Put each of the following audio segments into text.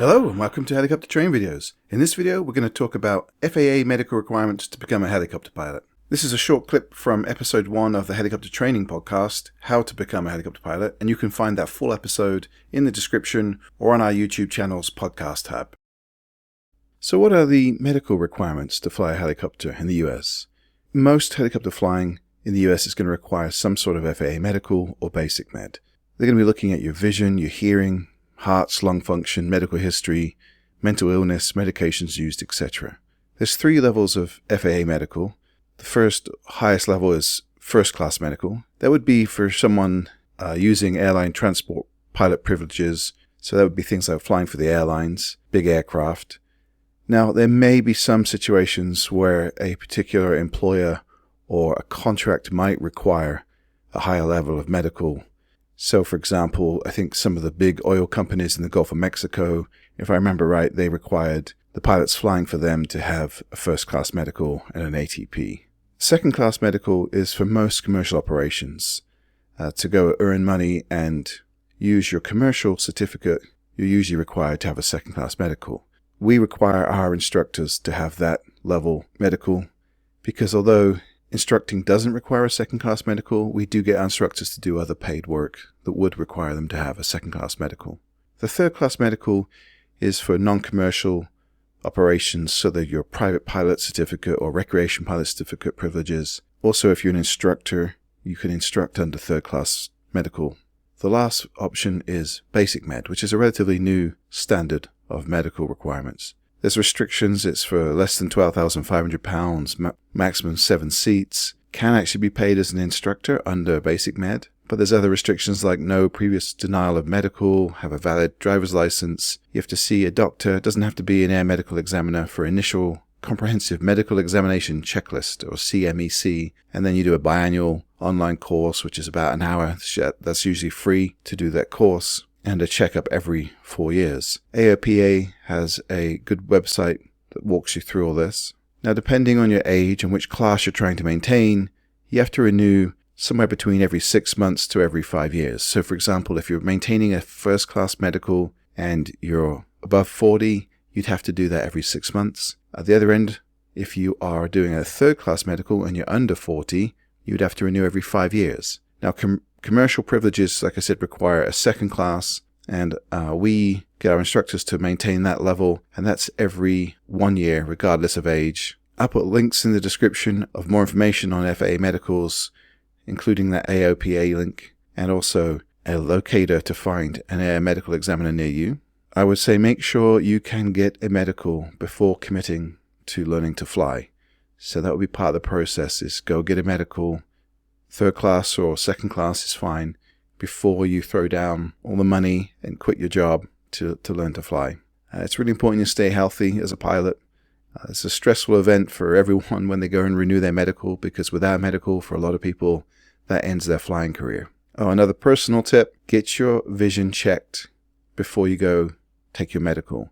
Hello and welcome to Helicopter Train Videos. In this video we're going to talk about FAA medical requirements to become a helicopter pilot. This is a short clip from episode 1 of the Helicopter Training Podcast, How to Become a Helicopter Pilot, and you can find that full episode in the description or on our YouTube channel's podcast tab. So what are the medical requirements to fly a helicopter in the US? Most helicopter flying in the US is going to require some sort of FAA medical or basic med. They're going to be looking at your vision, your hearing, hearts, lung function, medical history, mental illness, medications used, etc. There's 3 levels of FAA medical. The first highest level is first class medical. That would be for someone using airline transport pilot privileges. So that would be things like flying for the airlines, big aircraft. Now, there may be some situations where a particular employer or a contract might require a higher level of medical. So, for example, I think some of the big oil companies in the Gulf of Mexico, if I remember right, they required the pilots flying for them to have a first-class medical and an ATP. Second-class medical is for most commercial operations. To go earn money and use your commercial certificate, you're usually required to have a second-class medical. We require our instructors to have that level medical because although instructing doesn't require a second-class medical, we do get our instructors to do other paid work that would require them to have a second-class medical. The third-class medical is for non-commercial operations, so that your private pilot certificate or recreation pilot certificate privileges. Also, if you're an instructor, you can instruct under third-class medical. The last option is basic med, which is a relatively new standard of medical requirements. There's restrictions. It's for less than 12,500 pounds, maximum 7 seats. Can actually be paid as an instructor under basic med. But there's other restrictions like no previous denial of medical, have a valid driver's license. You have to see a doctor. It doesn't have to be an air medical examiner for initial comprehensive medical examination checklist or CMEC. And then you do a biannual online course, which is about an hour. That's usually free to do that course. And a checkup every 4 years. AOPA has a good website that walks you through all this. Now, depending on your age and which class you're trying to maintain, you have to renew somewhere between every 6 months to every 5 years. So, for example, if you're maintaining a first-class medical and you're above 40, you'd have to do that every 6 months. At the other end, if you are doing a third-class medical and you're under 40, you'd have to renew every 5 years. Now, commercial privileges, like I said, require a second class, and we get our instructors to maintain that level, and that's every 1 year, regardless of age. I'll put links in the description of more information on FAA medicals, including that AOPA link, and also a locator to find an air medical examiner near you. I would say make sure you can get a medical before committing to learning to fly. So that would be part of the process, is go get a medical. Third class or second class is fine before you throw down all the money and quit your job to learn to fly. It's really important you stay healthy as a pilot. It's a stressful event for everyone when they go and renew their medical, because without medical, for a lot of people, that ends their flying career. Oh, another personal tip, get your vision checked before you go take your medical.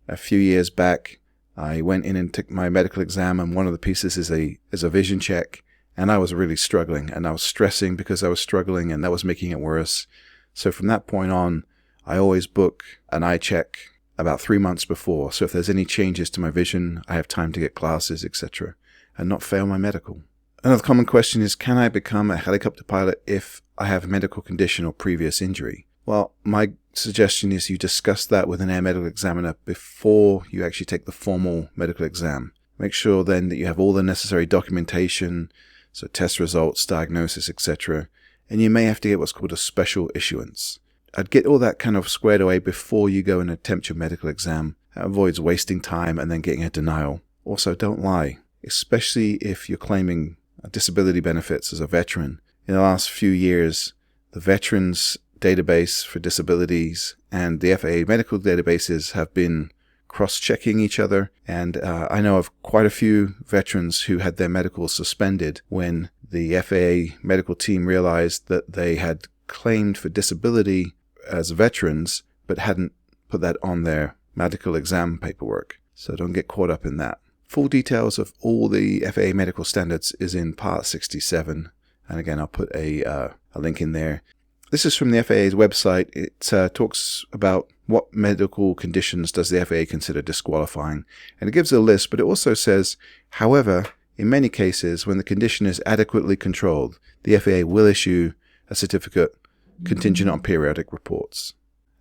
A few years back, I went in and took my medical exam, and one of the pieces is a vision check. And I was really struggling, and I was stressing because I was struggling, and that was making it worse. So from that point on, I always book an eye check about 3 months before. So if there's any changes to my vision, I have time to get classes, etc., and not fail my medical. Another common question is, can I become a helicopter pilot if I have a medical condition or previous injury? Well, my suggestion is you discuss that with an air medical examiner before you actually take the formal medical exam. Make sure then that you have all the necessary documentation, so test results, diagnosis, etc. And you may have to get what's called a special issuance. I'd get all that kind of squared away before you go and attempt your medical exam. That avoids wasting time and then getting a denial. Also, don't lie, especially if you're claiming disability benefits as a veteran. In the last few years, the Veterans Database for Disabilities and the FAA medical databases have been cross-checking each other, and I know of quite a few veterans who had their medicals suspended when the FAA medical team realized that they had claimed for disability as veterans but hadn't put that on their medical exam paperwork. So don't get caught up in that. Full details of all the FAA medical standards is in Part 67, and again I'll put a link in there. This is from the FAA's website. It talks about what medical conditions does the FAA consider disqualifying. And it gives a list, but it also says, however, in many cases, when the condition is adequately controlled, the FAA will issue a certificate contingent on periodic reports.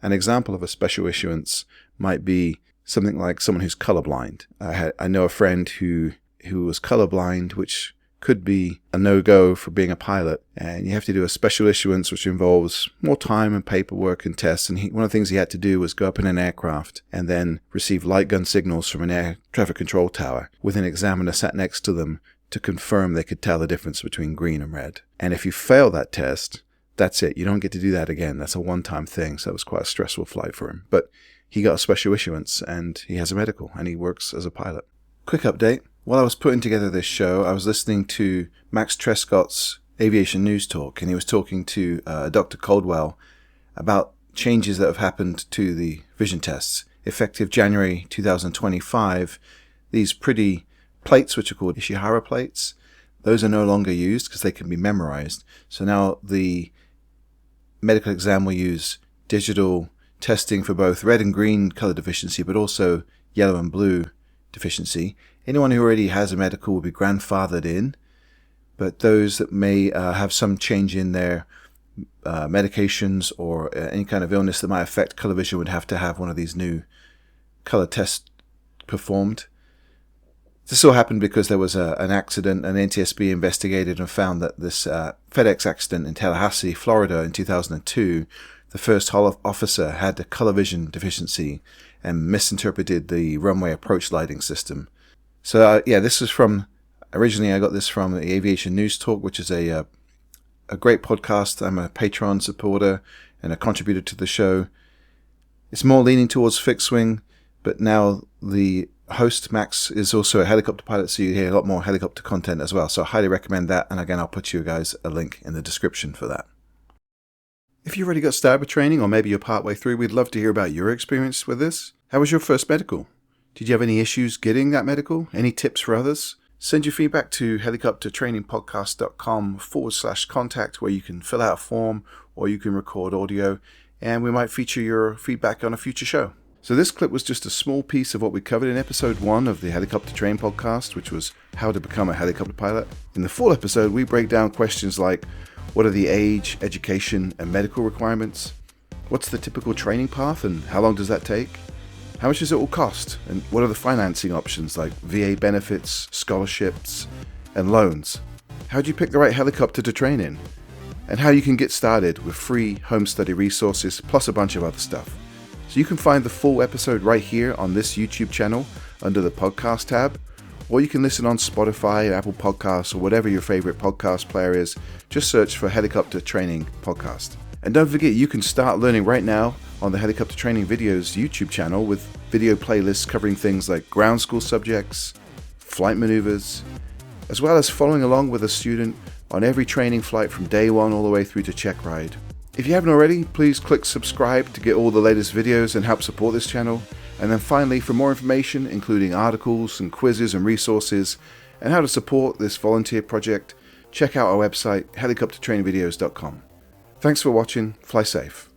An example of a special issuance might be something like someone who's colorblind. I know a friend who was colorblind, which could be a no-go for being a pilot, and you have to do a special issuance which involves more time and paperwork and tests. And one of the things he had to do was go up in an aircraft and then receive light gun signals from an air traffic control tower with an examiner sat next to them to confirm they could tell the difference between green and red. And if you fail that test, that's it. You don't get to do that again. That's a one-time thing. So that was quite a stressful flight for him. But he got a special issuance and he has a medical and he works as a pilot. Quick update. While I was putting together this show, I was listening to Max Trescott's Aviation News Talk, and he was talking to Dr. Caldwell about changes that have happened to the vision tests. Effective January 2025, these pretty plates, which are called Ishihara plates, those are no longer used because they can be memorized. So now the medical exam will use digital testing for both red and green color deficiency, but also yellow and blue deficiency. Anyone who already has a medical will be grandfathered in, but those that may have some change in their medications or any kind of illness that might affect color vision would have to have one of these new color tests performed. This all happened because there was an accident, and NTSB investigated and found that this FedEx accident in Tallahassee, Florida in 2002, the first hall officer had a color vision deficiency and misinterpreted the runway approach lighting system. So this is from, originally I got this from the Aviation News Talk, which is a great podcast. I'm a Patreon supporter and a contributor to the show. It's more leaning towards fixed wing, but now the host, Max, is also a helicopter pilot, so you hear a lot more helicopter content as well. So I highly recommend that, and again, I'll put you guys a link in the description for that. If you've already got starboard training, or maybe you're partway through, we'd love to hear about your experience with this. How was your first medical? Did you have any issues getting that medical? Any tips for others? Send your feedback to helicoptertrainingpodcast.com/contact, where you can fill out a form or you can record audio, and we might feature your feedback on a future show. So this clip was just a small piece of what we covered in episode 1 of the Helicopter Train podcast, which was how to become a helicopter pilot. In the full episode, we break down questions like, what are the age, education, and medical requirements? What's the typical training path and how long does that take? How much does it all cost? And what are the financing options like VA benefits, scholarships, and loans? How do you pick the right helicopter to train in? And how you can get started with free home study resources, plus a bunch of other stuff. So you can find the full episode right here on this YouTube channel under the podcast tab, or you can listen on Spotify, Apple Podcasts, or whatever your favorite podcast player is. Just search for Helicopter Training Podcast. And don't forget, you can start learning right now on the Helicopter Training Videos YouTube channel with video playlists covering things like ground school subjects, flight maneuvers, as well as following along with a student on every training flight from day one all the way through to check ride. If you haven't already, please click subscribe to get all the latest videos and help support this channel. And then finally, for more information, including articles and quizzes and resources, and how to support this volunteer project, check out our website, helicoptertrainingvideos.com. Thanks for watching, fly safe.